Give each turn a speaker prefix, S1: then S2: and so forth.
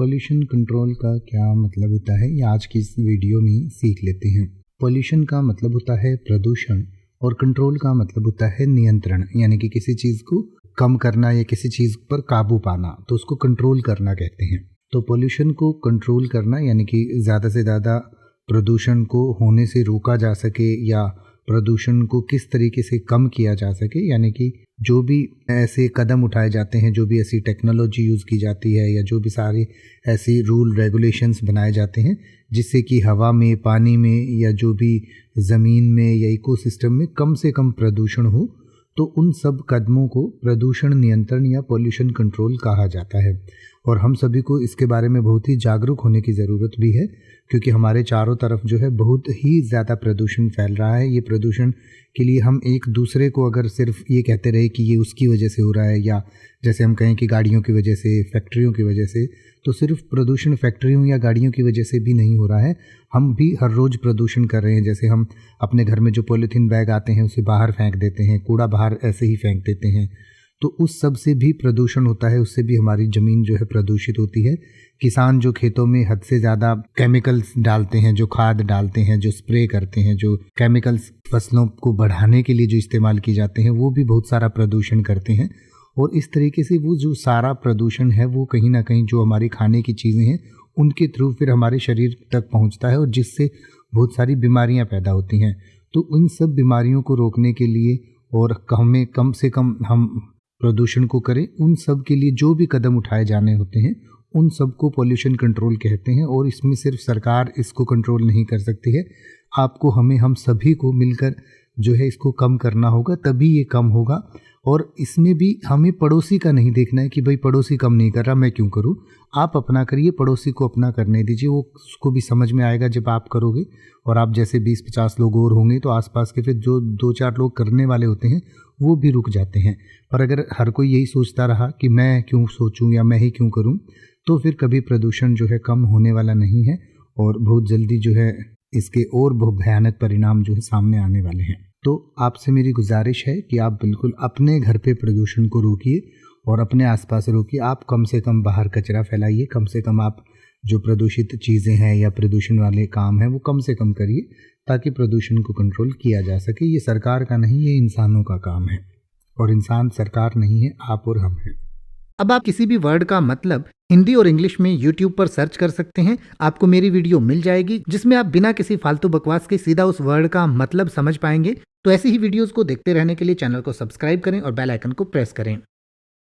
S1: Pollution control का क्या मतलब होता है, ये आज की इस वीडियो में सीख लेते हैं। पॉल्यूशन का मतलब होता है प्रदूषण और कंट्रोल का मतलब होता है नियंत्रण, यानी कि किसी चीज़ को कम करना या किसी चीज़ पर काबू पाना, तो उसको कंट्रोल करना कहते हैं। तो पॉल्यूशन को कंट्रोल करना यानी कि ज़्यादा से ज़्यादा प्रदूषण को होने से रोका जा सके या प्रदूषण को किस तरीके से कम किया जा सके, यानी कि जो भी ऐसे कदम उठाए जाते हैं, जो भी ऐसी टेक्नोलॉजी यूज़ की जाती है या जो भी सारे ऐसे रूल रेगुलेशंस बनाए जाते हैं जिससे कि हवा में, पानी में या जो भी ज़मीन में या इकोसिस्टम में कम से कम प्रदूषण हो, तो उन सब कदमों को प्रदूषण नियंत्रण या पॉल्यूशन कंट्रोल कहा जाता है। और हम सभी को इसके बारे में बहुत ही जागरूक होने की ज़रूरत भी है, क्योंकि हमारे चारों तरफ जो है बहुत ही ज़्यादा प्रदूषण फैल रहा है। ये प्रदूषण के लिए हम एक दूसरे को अगर सिर्फ ये कहते रहे कि ये उसकी वजह से हो रहा है, या जैसे हम कहें कि गाड़ियों की वजह से, फैक्ट्रियों की वजह से, तो सिर्फ प्रदूषण फैक्ट्रियों या गाड़ियों की वजह से भी नहीं हो रहा है। हम भी हर रोज़ प्रदूषण कर रहे हैं। जैसे हम अपने घर में जो पॉलीथीन बैग आते हैं उसे बाहर फेंक देते हैं, कूड़ा बाहर ऐसे ही फेंक देते हैं, तो उस सब से भी प्रदूषण होता है। उससे भी हमारी ज़मीन जो है प्रदूषित होती है। किसान जो खेतों में हद से ज़्यादा केमिकल्स डालते हैं, जो खाद डालते हैं, जो स्प्रे करते हैं, जो केमिकल्स फसलों को बढ़ाने के लिए जो इस्तेमाल किए जाते हैं, वो भी बहुत सारा प्रदूषण करते हैं। और इस तरीके से वो जो सारा प्रदूषण है वो कहीं ना कहीं जो हमारी खाने की चीज़ें हैं उनके थ्रू फिर हमारे शरीर तक पहुंचता है, और जिससे बहुत सारी बीमारियां पैदा होती हैं। तो उन सब बीमारियों को रोकने के लिए और हमें कम से कम हम प्रदूषण को करें, उन सब के लिए जो भी कदम उठाए जाने होते हैं उन सब को पॉल्यूशन कंट्रोल कहते हैं। और इसमें सिर्फ सरकार इसको कंट्रोल नहीं कर सकती है, आपको, हमें, हम सभी को मिलकर जो है इसको कम करना होगा, तभी ये कम होगा। और इसमें भी हमें पड़ोसी का नहीं देखना है कि भाई पड़ोसी कम नहीं कर रहा, मैं क्यों करूं। आप अपना करिए, पड़ोसी को अपना करने दीजिए, वो उसको भी समझ में आएगा जब आप करोगे। और आप जैसे 20-50 लोग और होंगे तो आसपास के फिर जो 2-4 लोग करने वाले होते हैं वो भी रुक जाते हैं। पर अगर हर कोई यही सोचता रहा कि मैं क्यों सोचूं या मैं ही क्यों करूं, तो फिर कभी प्रदूषण जो है कम होने वाला नहीं है, और बहुत जल्दी जो है इसके और बहुत भयानक परिणाम जो है सामने आने वाले हैं। तो आपसे मेरी गुजारिश है कि आप बिल्कुल अपने घर पे प्रदूषण को रोकिए और अपने आसपास रोकिए। आप कम से कम बाहर कचरा फैलाइए, कम से कम आप जो प्रदूषित चीज़ें हैं या प्रदूषण वाले काम हैं वो कम से कम करिए, ताकि प्रदूषण को कंट्रोल किया जा सके। ये सरकार का नहीं, ये इंसानों का काम है, और इंसान सरकार नहीं है, आप और हम हैं।
S2: अब आप किसी भी वर्ड का मतलब हिंदी और इंग्लिश में YouTube पर सर्च कर सकते हैं, आपको मेरी वीडियो मिल जाएगी जिसमें आप बिना किसी फालतू बकवास के सीधा उस वर्ड का मतलब समझ पाएंगे। तो ऐसी ही वीडियोस को देखते रहने के लिए चैनल को सब्सक्राइब करें और बेल आइकन को प्रेस करें।